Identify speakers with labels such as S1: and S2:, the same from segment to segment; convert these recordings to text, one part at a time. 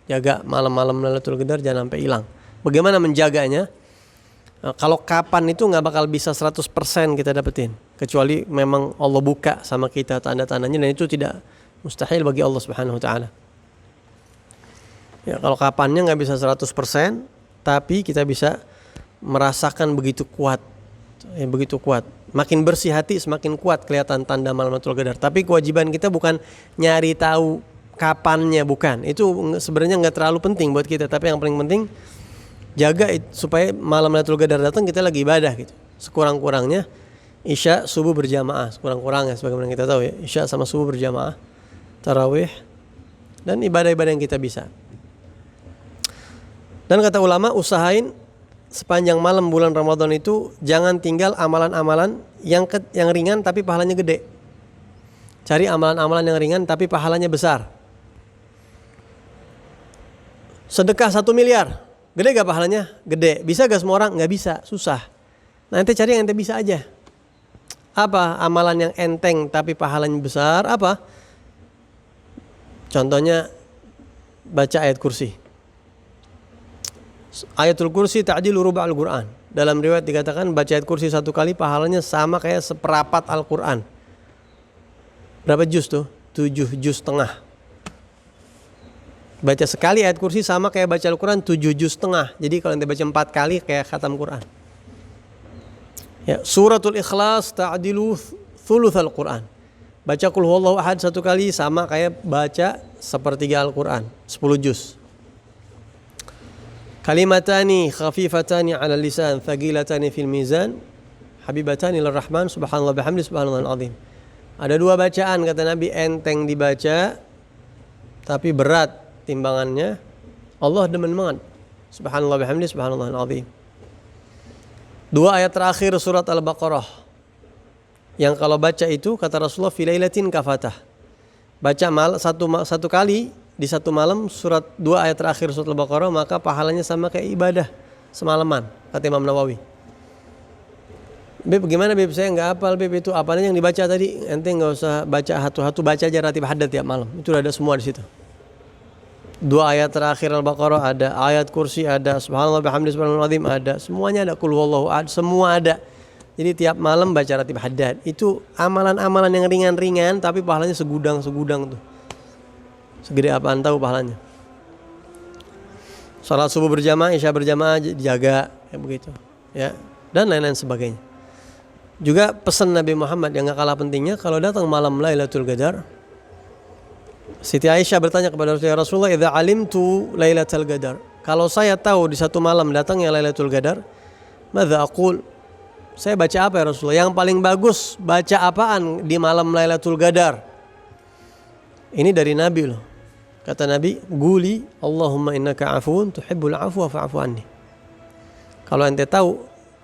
S1: Jaga malam-malam Lailatul Qadar jangan sampai hilang. Bagaimana menjaganya? Kalau kapan itu nggak bakal bisa 100% kita dapetin, kecuali memang Allah buka sama kita tanda-tandanya, dan itu tidak mustahil bagi Allah Subhanahu wa taala. Ya, kalau kapannya nggak bisa 100%, tapi kita bisa merasakan begitu kuat. Ya, begitu kuat. Makin bersih hati semakin kuat kelihatan tanda malam Lailatul Qadar. Tapi kewajiban kita bukan nyari tahu kapannya, bukan. Itu sebenarnya nggak terlalu penting buat kita, tapi yang paling penting jaga supaya malam Lailatul Qadar datang kita lagi ibadah gitu. Sekurang-kurangnya Isya subuh berjamaah, sekurang-kurangnya sebagaimana kita tahu ya, Isya sama subuh berjamaah, tarawih, dan ibadah-ibadah yang kita bisa. Dan kata ulama, usahain sepanjang malam bulan Ramadan itu jangan tinggal amalan-amalan yang ringan tapi pahalanya gede. Cari amalan-amalan yang ringan tapi pahalanya besar. Sedekah 1 miliar, gede gak pahalanya? Gede. Bisa gak semua orang? Gak bisa, susah. Nah, ente cari yang ente bisa aja. Apa amalan yang enteng tapi pahalanya besar? Apa? Contohnya baca ayat kursi. Ayatul kursi ta'dilu ruba'al Qur'an. Dalam riwayat dikatakan baca ayat kursi 1 kali pahalanya sama kayak seperempat Al-Quran. Berapa juz tuh? 7 juz setengah. Baca sekali ayat kursi sama kayak baca Al-Quran 7 juz setengah. Jadi kalau ente baca 4 kali kayak khatam Quran. Ya, suratul Ikhlas ta'dilu thulutsal Quran. Baca qul huwallahu ahad 1 kali sama kayak baca sepertiga Al-Quran, 10 juz. Kalimatani khafifatani 'ala lisan, thaqilatani fil mizan, habibatani lirrahman, subhanallah bihamdi subhanallahil azim. Ada 2 bacaan kata Nabi enteng dibaca tapi berat timbangannya. Allah demen banget. Subhanallah bihamdi subhanallahil azim. 2 ayat terakhir surat Al-Baqarah, yang kalau baca itu kata Rasulullah fi lailatin kafatah. Baca satu kali di satu malam surat 2 ayat terakhir surat Al-Baqarah, maka pahalanya sama kayak ibadah semalaman, kata Imam Nawawi. Beb, gimana Beb? Saya nggak hafal Beb, itu apanya yang dibaca tadi? Ente nggak usah baca hatu-hatu, baca aja ratib haddad tiap malam. Itu ada semua di situ. 2 ayat terakhir Al-Baqarah ada, ayat kursi ada, subhanallah bihamdi subhanallahil azim ada, semuanya ada, qul huwallahu ahad, semua ada. Jadi tiap malam baca ratib haddad. Itu amalan-amalan yang ringan-ringan tapi pahalanya segudang-segudang tuh. Segede apaan tahu pahalanya. Salat subuh berjamaah, Isya berjamaah jaga, kayak begitu. Ya, dan lain-lain sebagainya. Juga pesan Nabi Muhammad yang gak kalah pentingnya, kalau datang malam Lailatul Qadar, Siti Aisyah bertanya kepada Rasulullah, "Idza alimtu Lailatul Qadar." Kalau saya tahu di satu malam datangnya Lailatul Qadar, madza aqul? Saya baca apa ya Rasulullah? Yang paling bagus baca apaan di malam Lailatul Qadar? Ini dari Nabi loh. Kata Nabi, "Guli Allahumma innaka afuun tuhibbul afwa fa'fu anni." Kalau ente tahu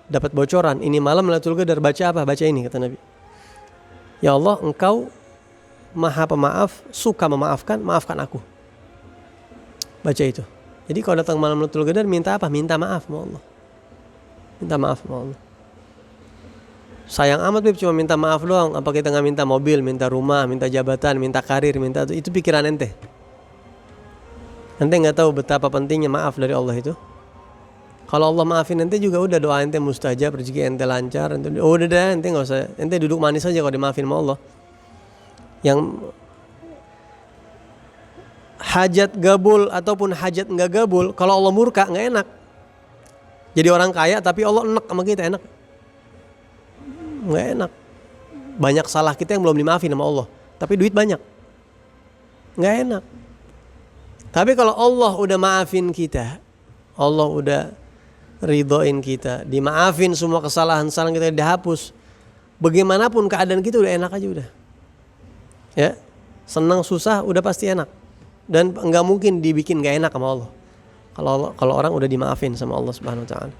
S1: dapat bocoran ini malam Lailatul Qadar, baca apa? Baca ini, kata Nabi. Ya Allah, engkau Maha Pemaaf, suka memaafkan, maafkan aku. Baca itu. Jadi kalau datang malam Lailatul Qadar minta apa? Minta maaf sama Allah. Minta maaf sama Allah. Sayang amat Beb cuma minta maaf doang. Apa kita nggak minta mobil, minta rumah, minta jabatan, minta karir, minta itu pikiran ente. Ente nggak tahu betapa pentingnya maaf dari Allah itu. Kalau Allah maafin ente juga udah, doa ente mustajab, rezeki ente lancar. Udah deh, ente nggak usah, ente duduk manis aja kalau dimaafin sama Allah. Yang hajat gabul ataupun hajat nggak gabul, kalau Allah murka nggak enak. Jadi orang kaya tapi Allah enak sama kita, enak? Nggak enak. Banyak salah kita yang belum dimaafin sama Allah, tapi duit banyak, nggak enak. Tapi kalau Allah udah maafin kita, Allah udah ridhoin kita, dimaafin semua kesalahan-kesalahan kita dihapus, bagaimanapun keadaan kita udah enak aja udah. Ya, senang susah udah pasti enak, dan nggak mungkin dibikin nggak enak sama Allah. Kalau orang udah dimaafin sama Allah Subhanahu Wa Taala.